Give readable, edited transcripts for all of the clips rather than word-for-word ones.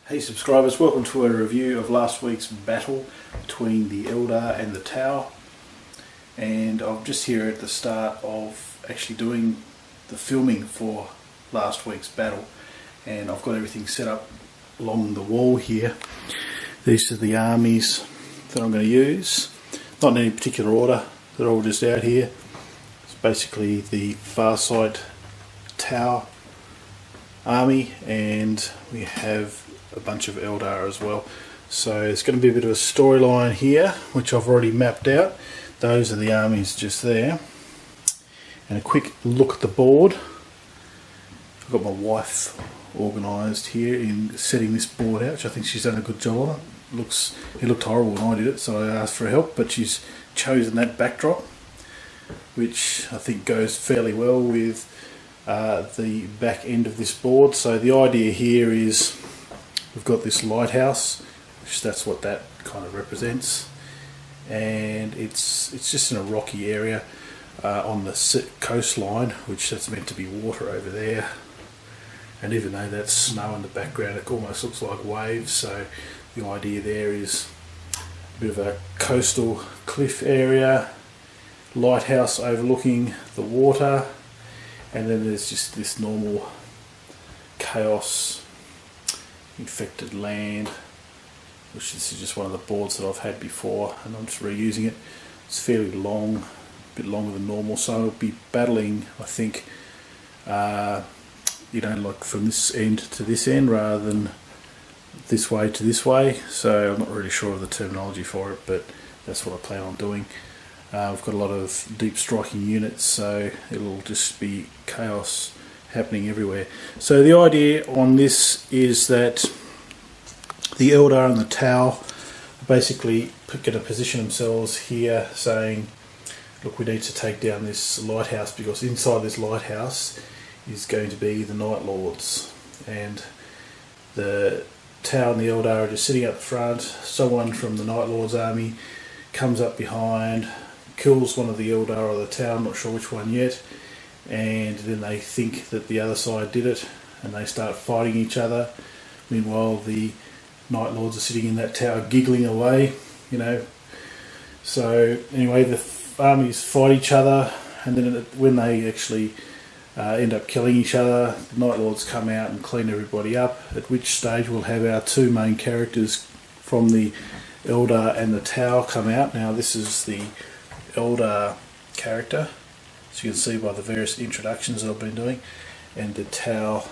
Hey subscribers, welcome to a review of last week's battle between the Eldar and the Tau. And I'm just here at the start of actually doing the filming for last week's battle. And I've got everything set up along the wall here. These are the armies that I'm going to use. Not in any particular order, they're all just out here. It's basically the Farsight Tau army, and we have a bunch of Eldar as well. So it's going to be a bit of a storyline here, which I've already mapped out. Those are the armies just there. And a quick look at the board. I've got my wife organised here in setting this board out, which I think she's done a good job on it. It looked horrible when I did it, so I asked for help, but she's chosen that backdrop, which I think goes fairly well with the back end of this board. So the idea here is we've got this lighthouse, which that's what that kind of represents, and it's just in a rocky area on the coastline, which that's meant to be water over there. And even though that's snow in the background, it almost looks like waves. So the idea there is a bit of a coastal cliff area, lighthouse overlooking the water, and then there's just this normal chaos, infected land, which this is just one of the boards that I've had before and I'm just reusing it. It's fairly long, a bit longer than normal, so I'll be battling, I think, like from this end to this end rather than this way to this way. So I'm not really sure of the terminology for it, but that's what I plan on doing. We've got a lot of deep striking units, so it'll just be chaos happening everywhere. So the idea on this is that the Eldar and the Tau are basically going to position themselves here, saying, look, we need to take down this lighthouse, because inside this lighthouse is going to be the Night Lords, and the Tau and the Eldar are just sitting up front. Someone from the Night Lords army comes up behind, kills one of the Eldar or the Tau, I'm not sure which one yet, and then they think that the other side did it and they start fighting each other. Meanwhile the Night Lords are sitting in that tower giggling away, So anyway, the armies fight each other, and then when they actually end up killing each other, the Night Lords come out and clean everybody up, at which stage we'll have our two main characters from the Eldar and the Tau come out. Now this is the Eldar character, as you can see by the various introductions that I've been doing, and the Tau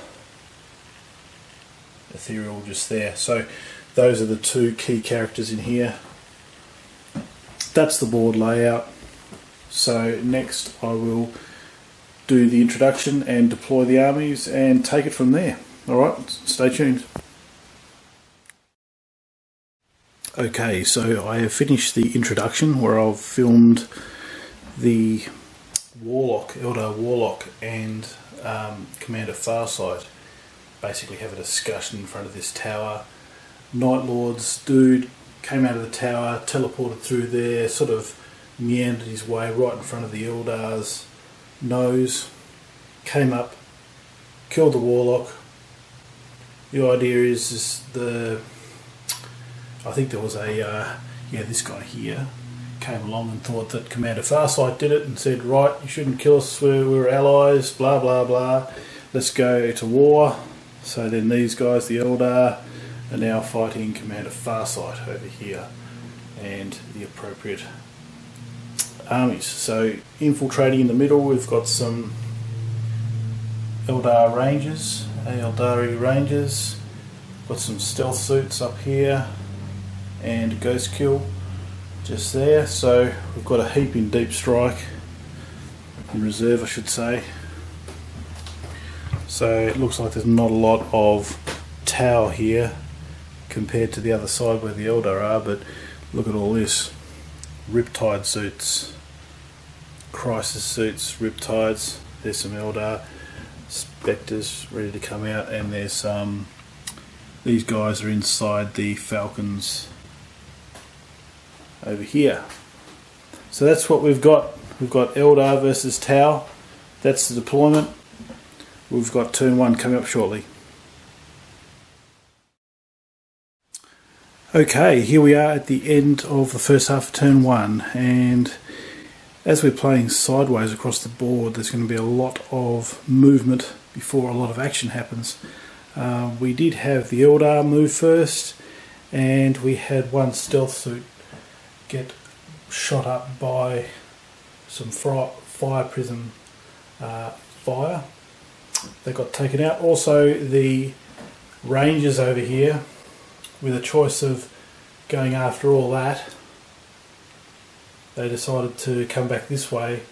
ethereal just there. So those are the two key characters in here. That's the board layout. So next I will do the introduction and deploy the armies and take it from there. Alright, stay tuned. Okay, so I have finished the introduction where I've filmed the Warlock, Eldar Warlock, and Commander Farsight basically have a discussion in front of this tower. Night Lords dude came out of the tower, teleported through there, sort of meandered his way right in front of the Eldar's nose, came up, killed the Warlock. The idea is I think there was this guy here came along and thought that Commander Farsight did it and said, right, you shouldn't kill us, we're allies, blah blah blah, let's go to war. So then these guys, the Eldar, are now fighting Commander Farsight over here and the appropriate armies. So infiltrating in the middle, we've got some Eldar Rangers, Aeldari Rangers, got some stealth suits up here, and Ghost Kill just there. So we've got a heap in deep strike, in reserve I should say. So it looks like there's not a lot of Tau here compared to the other side where the Eldar are, but look at all this. Riptide suits, Crisis suits, Riptides, there's some Eldar, Spectres ready to come out, and there's these guys are inside the Falcons over here. So that's what we've got. We've got Eldar versus Tau. That's the deployment. We've got turn 1 coming up shortly. Okay, here we are at the end of the first half of turn 1, and as we're playing sideways across the board, there's going to be a lot of movement before a lot of action happens. We did have the Eldar move first, and we had one stealth suit get shot up by some fire prism fire. They got taken out. Also, the Rangers over here, with a choice of going after all that, they decided to come back this way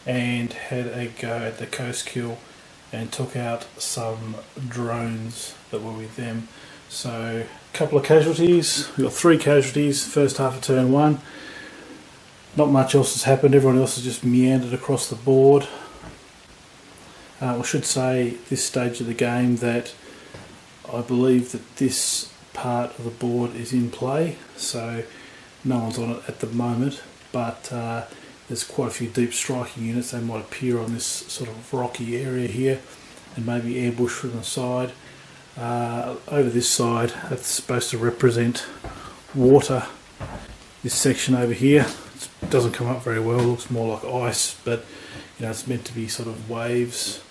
and had a go at the coast kill and took out some drones that were with them. So a couple of casualties. We got 3 casualties first half of turn 1. Not much else has happened. Everyone else has just meandered across the board. I should say at this stage of the game that I believe that this part of the board is in play, so no one's on it at the moment, but there's quite a few deep striking units. They might appear on this sort of rocky area here and maybe ambush from the side. Over this side, that's supposed to represent water. This section over here, it doesn't come up very well, it looks more like ice, but you know, it's meant to be sort of waves,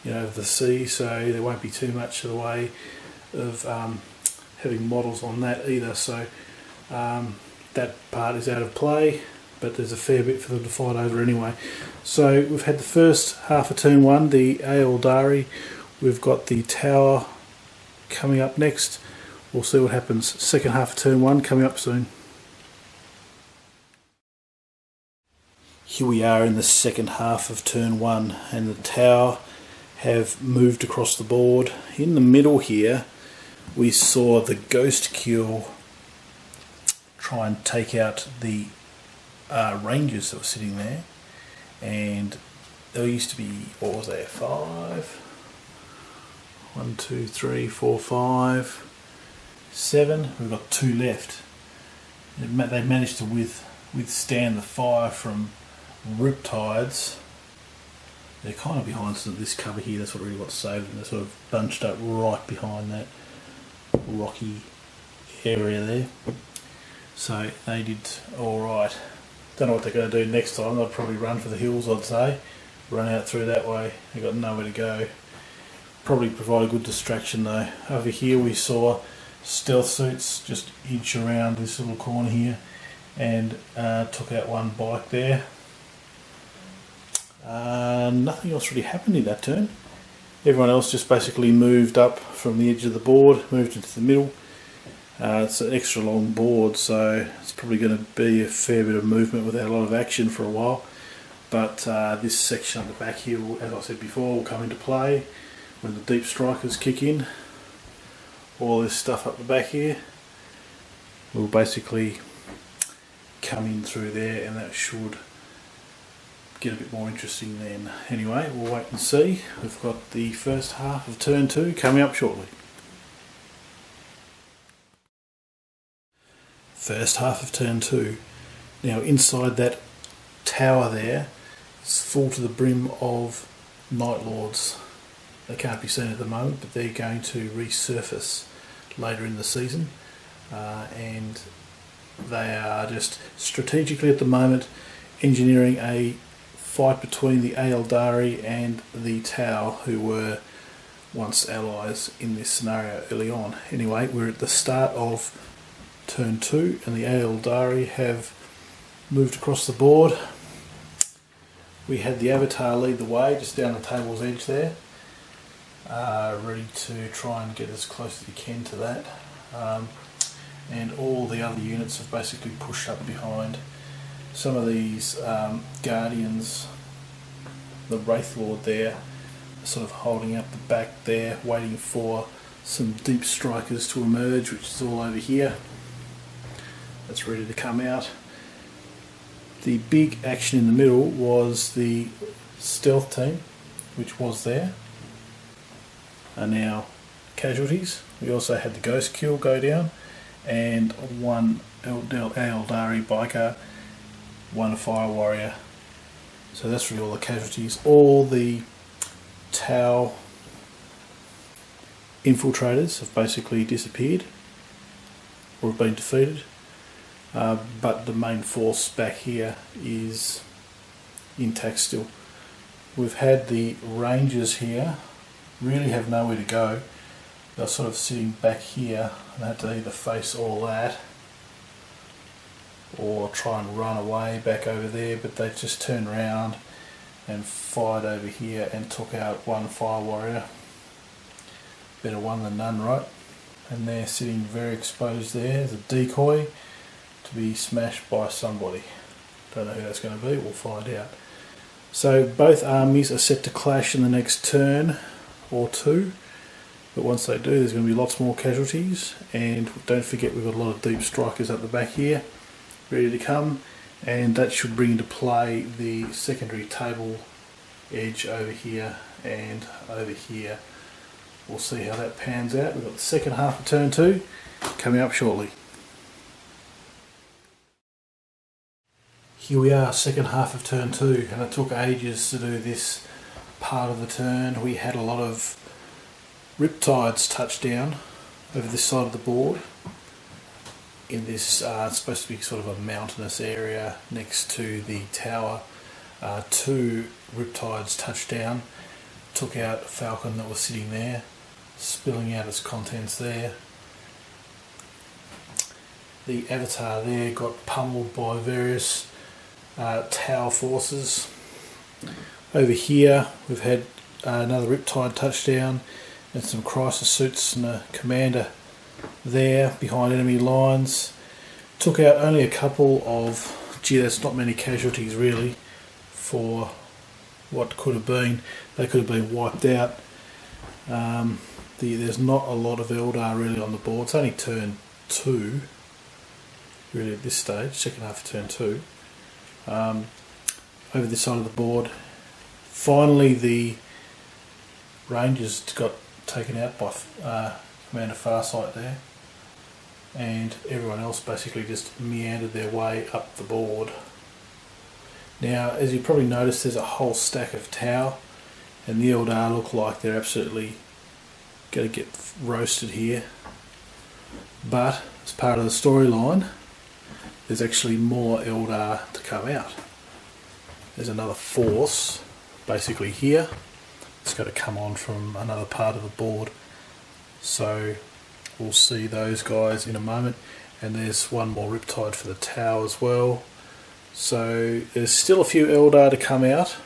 you know, of the sea, so there won't be too much of the way of having models on that either, so that part is out of play, but there's a fair bit for them to fight over anyway. So we've had the first half of turn 1, the Aeldari. We've got the tower coming up next. We'll see what happens. Second half of turn 1 coming up soon. Here we are in the second half of turn 1, and the tower have moved across the board. In the middle here we saw the ghost kill try and take out the rangers that were sitting there, and there used to be, what was there, 5? 1, 2, 3, 4, 5, 7. We've got 2 left. They managed to withstand the fire from riptides. They're kind of behind this cover here. That's what really got saved them. They're sort of bunched up right behind that rocky area there. So they did alright. Don't know what they're going to do next time. They'll probably run for the hills, I'd say. Run out through that way. They've got nowhere to go. Probably provide a good distraction though. Over here we saw stealth suits just inch around this little corner here and took out one bike there. Nothing else really happened in that turn. Everyone else just basically moved up from the edge of the board, moved into the middle. It's an extra long board, so it's probably going to be a fair bit of movement without a lot of action for a while. But this section at the back here, as I said before, will come into play when the deep strikers kick in. All this stuff up the back here will basically come in through there, and that should get a bit more interesting then. Anyway, we'll wait and see. We've got the first half of turn 2 coming up shortly. First half of turn 2. Now inside that tower there, it's full to the brim of Night Lords. They can't be seen at the moment, but they're going to resurface later in the season, and they are just strategically at the moment engineering a fight between the Aeldari and the Tau, who were once allies in this scenario early on. Anyway, we're at the start of turn 2 and the Aeldari have moved across the board. We had the Avatar lead the way just down the table's edge there, ready to try and get as close as you can to that, and all the other units have basically pushed up behind. Some of these Guardians, the Wraith Lord there, sort of holding up the back there, waiting for some deep strikers to emerge, which is all over here. That's ready to come out. The big action in the middle was the stealth team, which was there, are now casualties. We also had the ghost kill go down, and one Aeldari biker, one fire warrior. So that's really all the casualties. All the Tau infiltrators have basically disappeared, or have been defeated. But the main force back here is intact still. We've had the Rangers here really have nowhere to go. They're sort of sitting back here and they have to either face all that or try and run away back over there, but they just turned around and fired over here and took out one fire warrior. Better one than none, right? And they're sitting very exposed there as a decoy to be smashed by somebody. Don't know who that's going to be, we'll find out. So both armies are set to clash in the next turn or two, but once they do there's going to be lots more casualties, and don't forget we've got a lot of deep strikers at the back here ready to come, and that should bring into play the secondary table edge over here and over here. We'll see how that pans out. We've got the second half of turn 2 coming up shortly. Here we are, second half of turn 2, and it took ages to do this part of the turn. We had a lot of riptides touch down over this side of the board in this it's supposed to be sort of a mountainous area next to the tower. 2 riptides touched down, took out a falcon that was sitting there, spilling out its contents there. The avatar there got pummeled by various Tau forces. Over here we've had another riptide touchdown and some crisis suits and a commander there behind enemy lines. Took out only a couple of, that's not many casualties really for what could have been. They could have been wiped out. There's not a lot of Eldar really on the board. It's only turn 2 really at this stage, second half of turn 2. Over this side of the board, finally the Rangers got taken out by Commander Farsight there, and everyone else basically just meandered their way up the board. Now, as you probably noticed, there's a whole stack of Tau, and the Eldar look like they're absolutely going to get roasted here. But as part of the storyline, there's actually more Eldar to come out. There's another force basically here. It's got to come on from another part of the board. So we'll see those guys in a moment. And there's one more riptide for the Tau as well. So there's still a few Eldar to come out.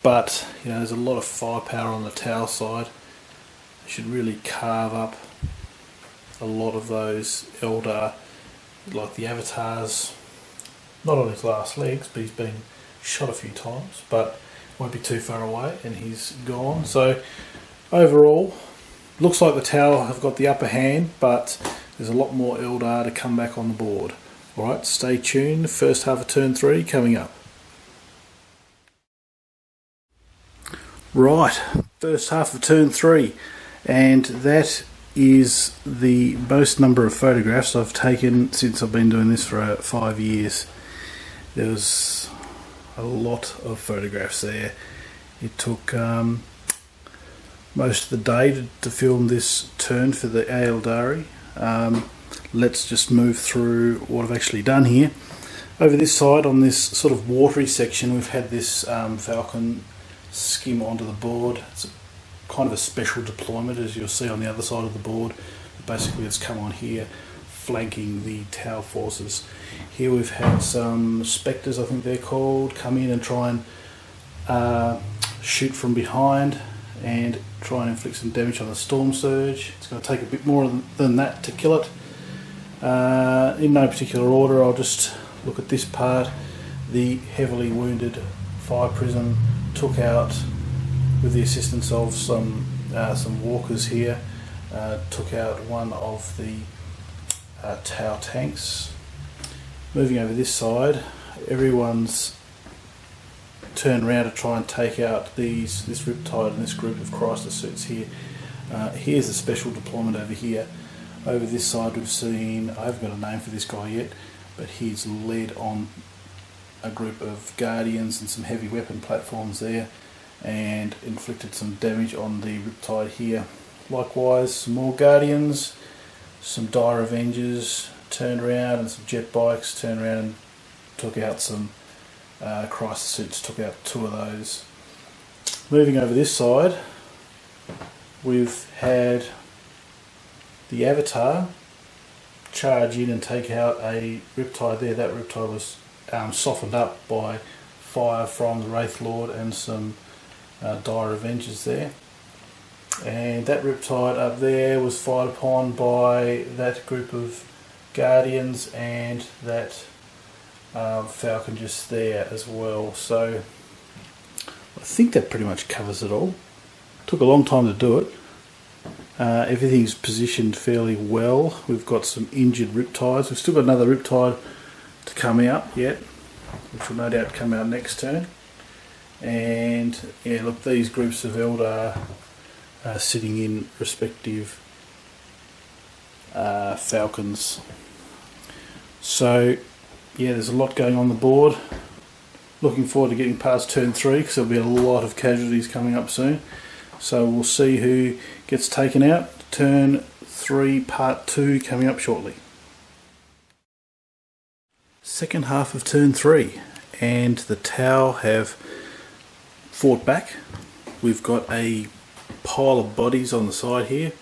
But there's a lot of firepower on the Tau side. They should really carve up a lot of those Eldar, like the avatars, not on his last legs, but he's been shot a few times, but won't be too far away and he's gone. So overall, looks like the Tau have got the upper hand, but there's a lot more Eldar to come back on the board. Alright, stay tuned, first half of turn 3 coming up. Right, first half of turn 3, and that is the most number of photographs I've taken since I've been doing this for 5 years. There was a lot of photographs there. It took most of the day to film this turn for the Aeldari. Let's just move through what I've actually done here. Over this side, on this sort of watery section, we've had this falcon skim onto the board. It's kind of a special deployment, as you'll see on the other side of the board. But basically it's come on here, flanking the Tau forces. Here we've had some Spectres, I think they're called, come in and try and shoot from behind and try and inflict some damage on the Storm Surge. It's going to take a bit more than that to kill it. In no particular order, I'll just look at this part. The heavily wounded Fire Prism took out, with the assistance of some walkers here, took out one of the Tau tanks. Moving over this side, everyone's turned around to try and take out this Riptide and this group of crisis suits here. Here's the special deployment over here. Over this side we've seen, I haven't got a name for this guy yet, but he's led on a group of Guardians and some heavy weapon platforms there, and inflicted some damage on the Riptide here. Likewise, some more Guardians some Dire Avengers turned around and some jet bikes turned around and took out some crisis suits, took out 2 of those. Moving over this side, we've had the Avatar charge in and take out a Riptide there. That Riptide was softened up by fire from the Wraith Lord and some Dire Avengers there. And that Riptide up there was fired upon by that group of Guardians and that Falcon just there as well. So I think that pretty much covers it all. Took a long time to do it. Everything's positioned fairly well. We've got some injured Riptides. We've still got another Riptide to come out yet, which will no doubt come out next turn. And yeah, look, these groups of Eldar sitting in respective Falcons. So yeah, there's a lot going on the board. Looking forward to getting past turn 3 because there'll be a lot of casualties coming up soon. So we'll see who gets taken out. Turn 3 part 2 coming up shortly. Second half of turn 3, and the Tau have fought back. We've got a pile of bodies on the side here.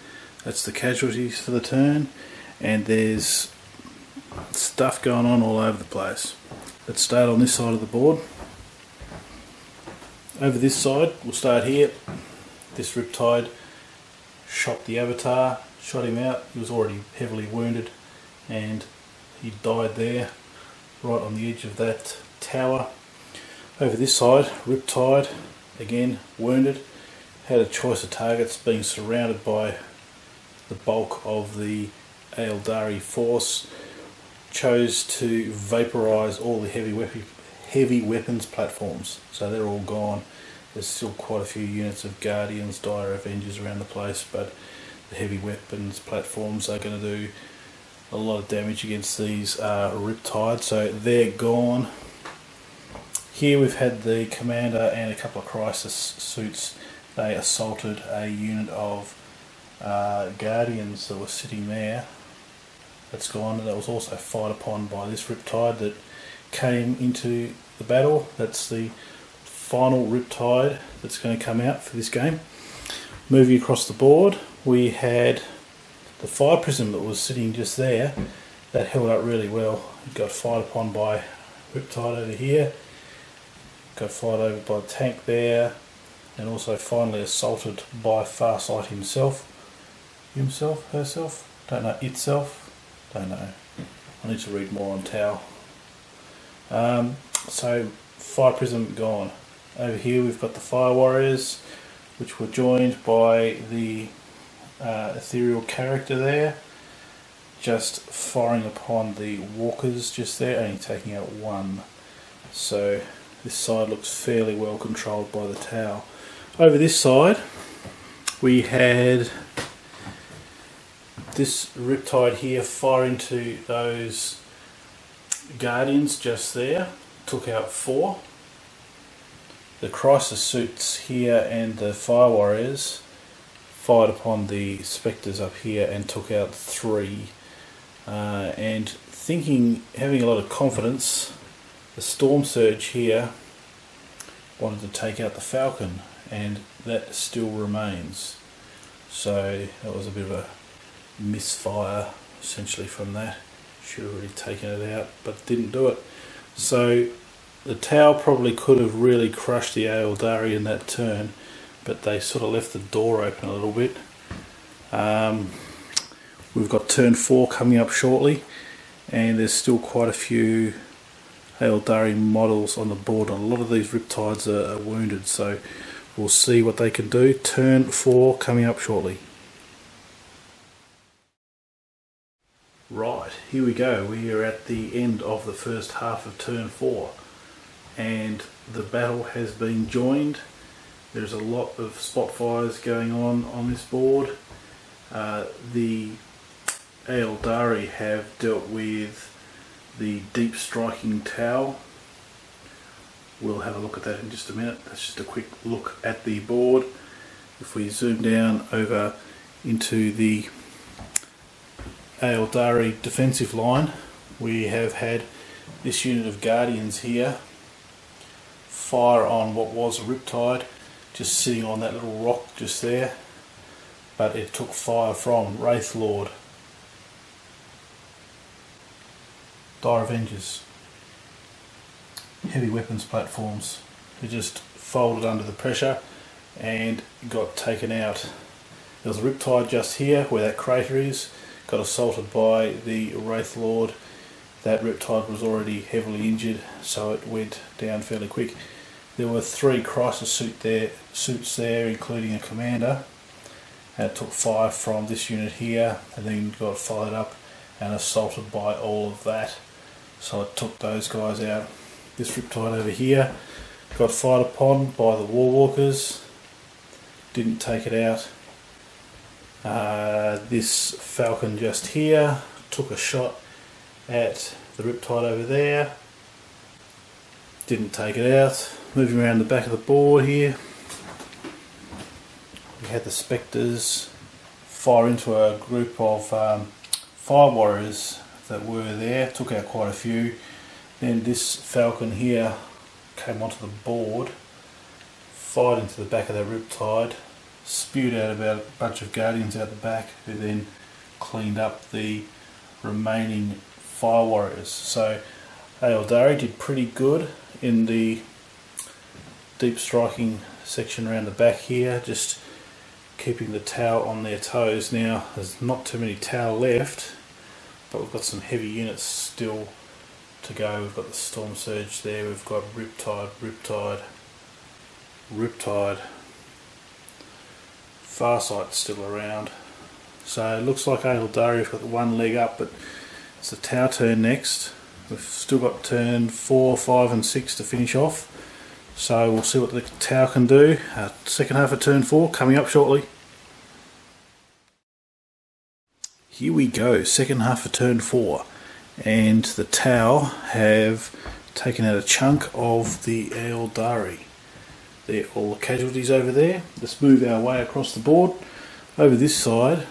That's the casualties for the turn, and there's stuff going on all over the place. Let's start on this side of the board. Over this side, we'll start here. This Riptide shot the Avatar, shot him out. He was already heavily wounded and he died there, right on the edge of that tower. Over this side, Riptide, again wounded, had a choice of targets, being surrounded by the bulk of the Aeldari force. Chose to vaporise all the heavy weapons platforms, so they're all gone. There's still quite a few units of Guardians, Dire Avengers around the place, but the heavy weapons platforms are going to do a lot of damage against these Riptides, so they're gone. Here we've had the Commander and a couple of crisis suits. They assaulted a unit of Guardians that were sitting there. That's gone, and that was also fired upon by this Riptide that came into the battle. That's the final Riptide that's going to come out for this game. Moving across the board, we had the Fire Prism that was sitting just there. That held up really well. It got fired upon by Riptide over here, got fired over by the tank there, and also finally assaulted by Farsight himself, herself, don't know, itself, don't know. I need to read more on Tau. So Fire Prism gone. Over here we've got the Fire Warriors, which were joined by the ethereal character there, just firing upon the walkers just there, only taking out 1. So this side looks fairly well controlled by the Tau. Over this side we had this Riptide here fire into those Guardians just there, took out 4. The crisis suits here and the Fire Warriors fired upon the Spectres up here and took out 3. And having a lot of confidence, the Storm Surge here wanted to take out the Falcon, and that still remains. So that was a bit of a misfire essentially from that. Should have really taken it out, but didn't do it. So the Tau probably could have really crushed the Aeldari in that turn, but they sort of left the door open a little bit. We've got turn 4 coming up shortly, and there's still quite a few Aeldari models on the board. A lot of these Riptides are wounded, so we'll see what they can do. Turn 4 coming up shortly. Right, here we go. We are at the end of the first half of turn 4, and the battle has been joined. There's a lot of spot fires going on this board. The Aeldari have dealt with the deep striking Tau. We'll have a look at that in just a minute. That's just a quick look at the board. If we zoom down over into the Aeldari defensive line, we have had this unit of Guardians here fire on what was a Riptide, just sitting on that little rock just there, but it took fire from Wraith Lord, Dire Avengers, heavy weapons platforms. It just folded under the pressure and got taken out. There was a Riptide just here where that crater is, got assaulted by the Wraith Lord. That Riptide was already heavily injured, so it went down fairly quick. There were 3 crisis suits there, including a commander, and it took fire from this unit here and then got followed up and assaulted by all of that, so it took those guys out. This Riptide over here got fired upon by the Warwalkers, didn't take it out. This Falcon just here took a shot at the Riptide over there, didn't take it out. Moving around the back of the board here, we had the Spectres fire into a group of Fire Warriors that were there, took out quite a few. Then this Falcon here came onto the board, fired into the back of that Riptide, spewed out about a bunch of Guardians out the back, who then cleaned up the remaining Fire Warriors. So Aeldari did pretty good in the deep striking section around the back here, just keeping the Tau on their toes. Now there's not too many Tau left, but we've got some heavy units still to go. We've got the Storm Surge there, we've got Riptide, Farsight's still around. So it looks like Aeldari's got the one leg up, but it's the Tau turn next. We've still got turn 4, 5 and 6 to finish off. So we'll see what the Tau can do. Second half of turn 4 coming up shortly. Here we go, second half of turn 4. And the Tau have taken out a chunk of the Aeldari. They're all the casualties over there. Let's move our way across the board. Over this side,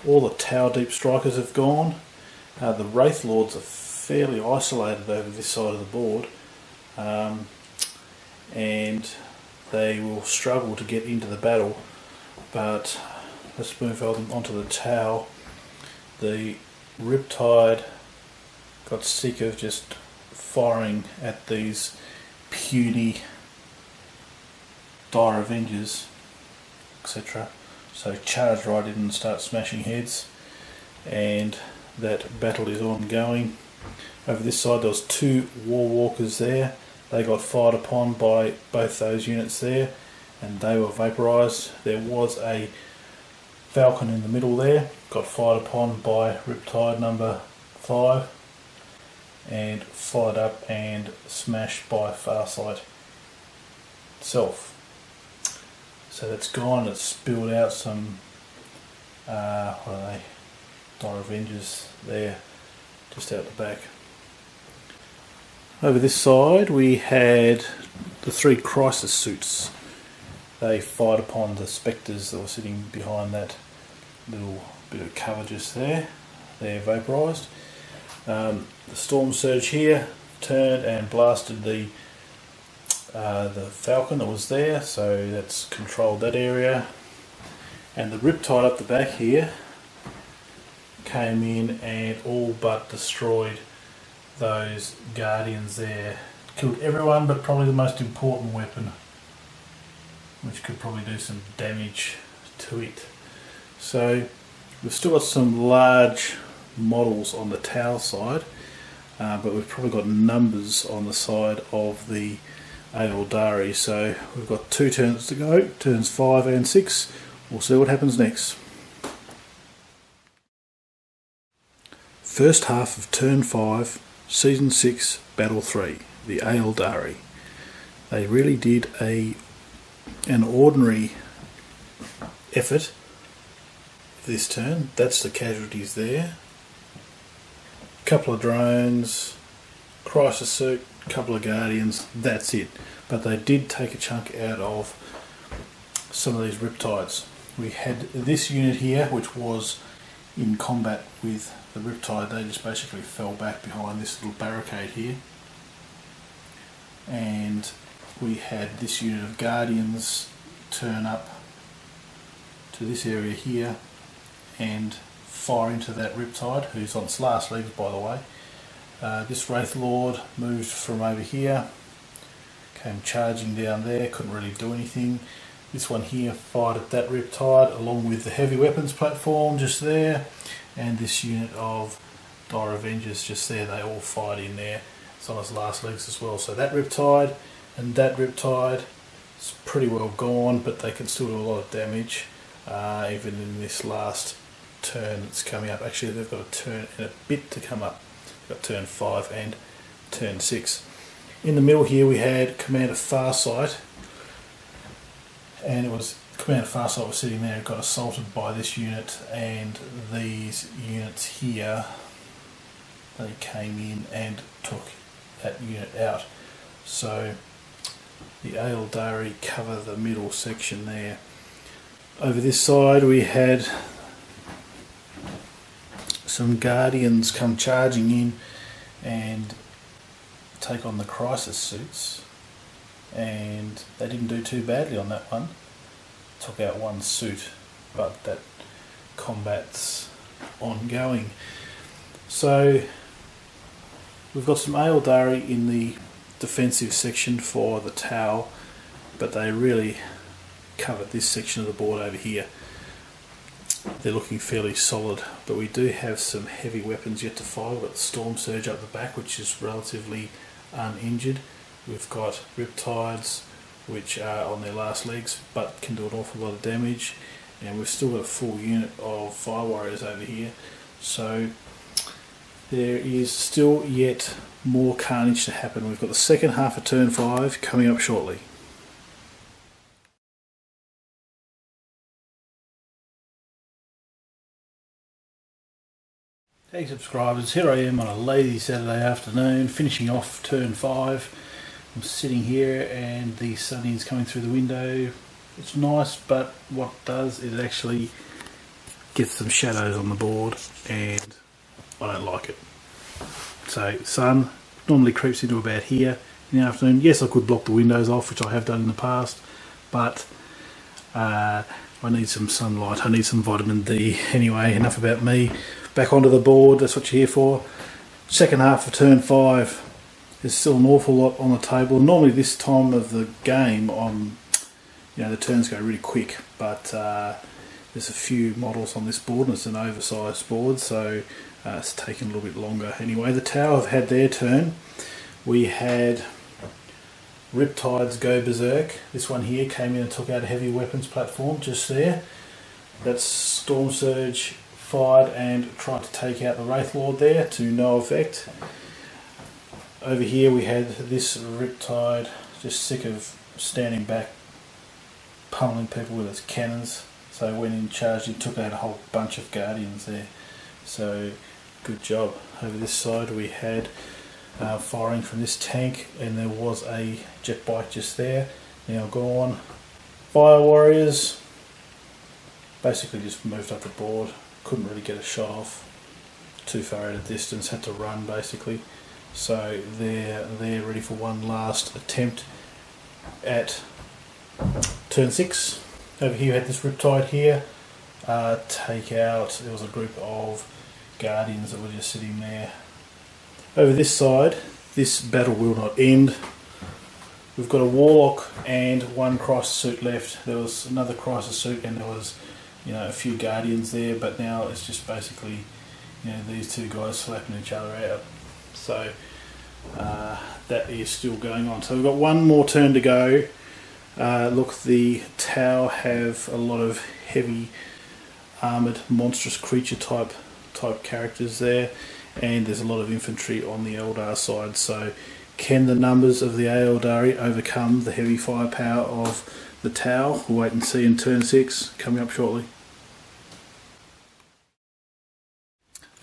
all the Tau deep strikers have gone. The Wraith Lords are fairly isolated over this side of the board, and they will struggle to get into the battle. But let's move on to the Tau. The Riptide got sick of just firing at these puny Dire Avengers, etc. So charged right in and start smashing heads, and that battle is ongoing. Over this side there was 2 Warwalkers there. They got fired upon by both those units there, and they were vaporised. There was a Falcon in the middle there, got fired upon by Riptide number 5 and fired up and smashed by Farsight itself. So that's gone. It's spilled out some what are they? Dire Avengers there, just out the back. Over this side we had the 3 crisis suits. They fired upon the Spectres that were sitting behind that little bit of cover just there. They're vaporised. The Storm Surge here turned and blasted the Falcon that was there, so that's controlled that area. And the Riptide up the back here came in and all but destroyed those Guardians there. Killed everyone but probably the most important weapon, which could probably do some damage to it. So we've still got some large models on the Tau side, but we've probably got numbers on the side of the Aeldari. So we've got 2 turns to go, turns 5 and 6. We'll see what happens next. First half of turn 5, season 6, battle 3, the Aeldari. They really did an ordinary effort this turn. That's the casualties there. Couple of drones, crisis suit, couple of Guardians, that's it. But they did take a chunk out of some of these Riptides. we had this unit here, which was in combat with the Riptide. They just basically fell back behind this little barricade here. And we had this unit of Guardians turn up to this area here and fire into that Riptide, who's on its last legs, by the way. This Wraith Lord moved from over here, came charging down there, couldn't really do anything. This one here fired at that Riptide along with the heavy weapons platform just there, and this unit of Dire Avengers just there. They all fired in there. It's on its last legs as well. So that Riptide and that Riptide is pretty well gone, but they can still do a lot of damage even in this last turn that's coming up. Actually, they've got a turn and a bit to come up. They've got turn 5 and turn 6. In the middle here we had Commander Farsight, and it was Commander Farsight was sitting there, got assaulted by this unit, and these units here, they came in and took that unit out. So the Aeldari cover the middle section there. Over this side we had some Guardians come charging in and take on the Crisis suits, and they didn't do too badly on that one. Took out one suit, but that combat's ongoing. So we've got some Aeldari in the defensive section for the Tau, but they really covered this section of the board over here. They're looking fairly solid, but we do have some heavy weapons yet to fire. We've got the Storm Surge up the back, which is relatively uninjured. We've got Riptides, which are on their last legs but can do an awful lot of damage, and we've still got a full unit of Fire Warriors over here. So there is still yet more carnage to happen. We've got the second half of turn 5 coming up shortly. Hey subscribers, here I am on a lazy Saturday afternoon, finishing off turn 5. I'm sitting here and the sun is coming through the window. It's nice, but what it does is actually get some shadows on the board, and I don't like it. So sun normally creeps into about here in the afternoon. Yes, I could block the windows off, which I have done in the past, but I need some sunlight, I need some vitamin D. Anyway, enough about me. Back onto the board, that's what you're here for. Second half of turn 5. There's still an awful lot on the table. Normally this time of the game, the turns go really quick, but there's a few models on this board, and it's an oversized board, so it's taking a little bit longer. Anyway, the Tau have had their turn. We had Riptides go berserk. This one here came in and took out a heavy weapons platform just there. That's Storm Surge fired and tried to take out the Wraith Lord there to no effect. Over here we had this Riptide just sick of standing back pummeling people with its cannons, so went in, charged it, took out a whole bunch of Guardians there, so good job. Over this side we had firing from this tank, and there was a jet bike just there, now gone. Fire Warriors basically just moved up the board, couldn't really get a shot off, too far out of distance, had to run basically. So they're ready for one last attempt at turn 6. Over here we had this Riptide here take out, there was a group of Guardians that were just sitting there. Over this side, this battle will not end. We've got a Warlock and one Crisis suit left. There was another Crisis suit and there was a few Guardians there, but now it's just basically these two guys slapping each other out. So that is still going on. So we've got one more turn to go. Look, the Tau have a lot of heavy armoured monstrous creature type characters there, and there's a lot of infantry on the Eldar side. So can the numbers of the Aeldari overcome the heavy firepower of the Tau? We'll wait and see in turn 6, coming up shortly.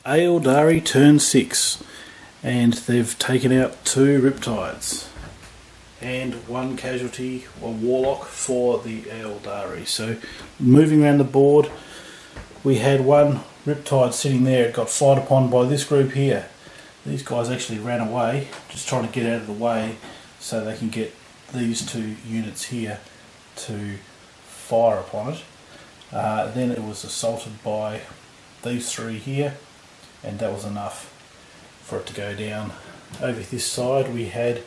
Aeldari turn 6, and they've taken out 2 Riptides. and 1 casualty or warlock for the Aeldari. So moving around the board, we had 1 Riptide sitting there. It got fired upon by this group here. These guys actually ran away, just trying to get out of the way so they can get these 2 units here to fire upon it. Then it was assaulted by these 3 here, and that was enough for it to go down. Over this side we had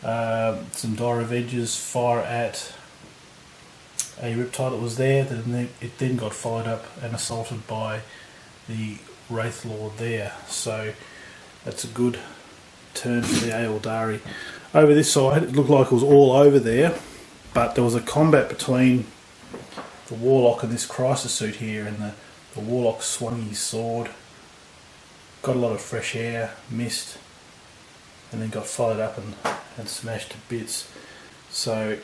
some Dire Avengers fire at a Riptide that was there. It then got fired up and assaulted by the Wraith Lord there. So that's a good turn for the Aeldari. Over this side it looked like it was all over there, but there was a combat between the Warlock and this Crisis Suit here, and the Warlock swung his sword, got a lot of fresh air, missed, and then got fired up and smashed to bits. So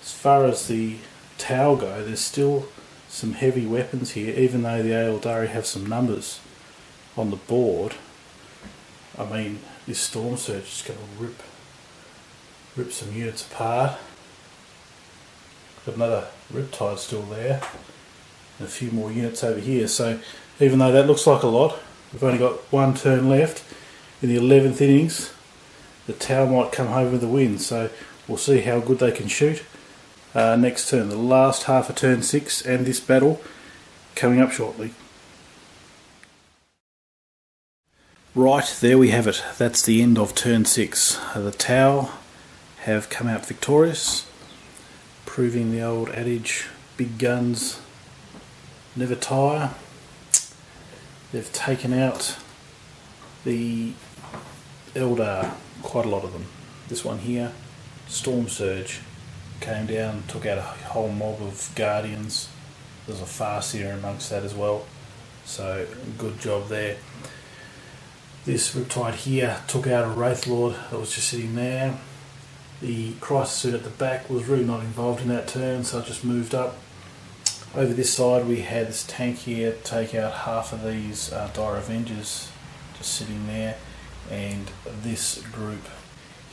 as far as the Tau go, there's still some heavy weapons here, even though the Aeldari have some numbers on the board. I mean, this Storm Surge is going to rip some units apart. Got another Riptide still there, and a few more units over here. So even though that looks like a lot, we've only got 1 turn left. In the 11th innings, the Tau might come home with the win. So we'll see how good they can shoot next turn. The last half of turn 6 and this battle coming up shortly. Right, there we have it. That's the end of turn 6. The Tau have come out victorious, proving the old adage, big guns never tire. They've taken out the Eldar, quite a lot of them. This one here, Storm Surge, came down, took out a whole mob of Guardians. There's a Farseer amongst that as well, so good job there. This Riptide here took out a Wraith Lord that was just sitting there. The Crisis Suit at the back was really not involved in that turn, so it just moved up. Over this side we had this tank here take out half of these Dire Avengers just sitting there, and this group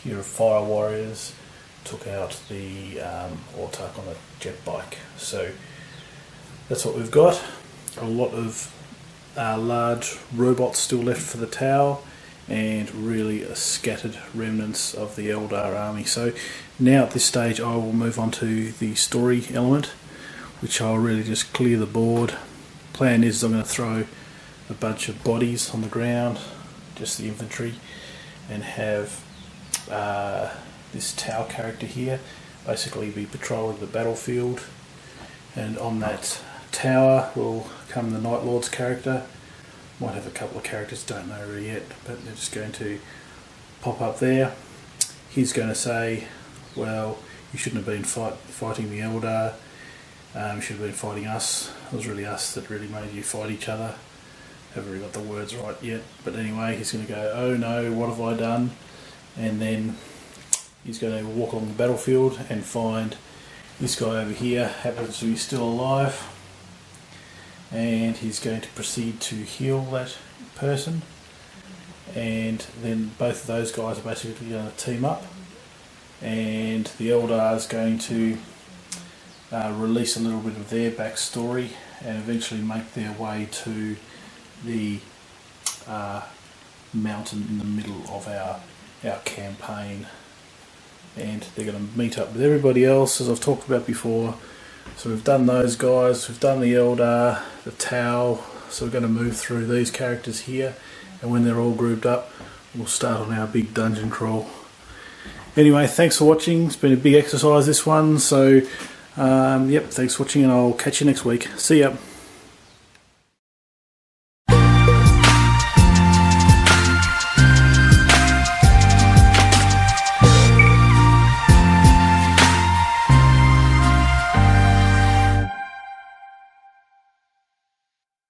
here of Fire Warriors took out the Autarch on a jet bike. So that's what we've got. A lot of large robots still left for the Tau, and really scattered remnants of the Eldar army. So now at this stage I will move on to the story element, which I'll really just clear the board. Plan is I'm going to throw a bunch of bodies on the ground, just the infantry, and have this Tau character here basically be patrolling the battlefield, and on that tower will come the Night Lord's character. Might have a couple of characters, don't know really yet, but they're just going to pop up there. He's going to say, well, you shouldn't have been fighting the Eldar, you should have been fighting us. It was really us that really made you fight each other. Haven't really got the words right yet, but anyway, he's going to go, oh no, what have I done? And then he's going to walk along the battlefield and find this guy over here, happens to be still alive, and he's going to proceed to heal that person, and then both of those guys are basically going to team up, and the Eldar is going to release a little bit of their backstory and eventually make their way to the mountain in the middle of our campaign, and they're going to meet up with everybody else as I've talked about before. So we've done those guys, we've done the Eldar, the Tau, so we're going to move through these characters here, and when they're all grouped up we'll start on our big dungeon crawl. Anyway, thanks for watching. It's been a big exercise this one, so yep, thanks for watching, and I'll catch you next week. See ya.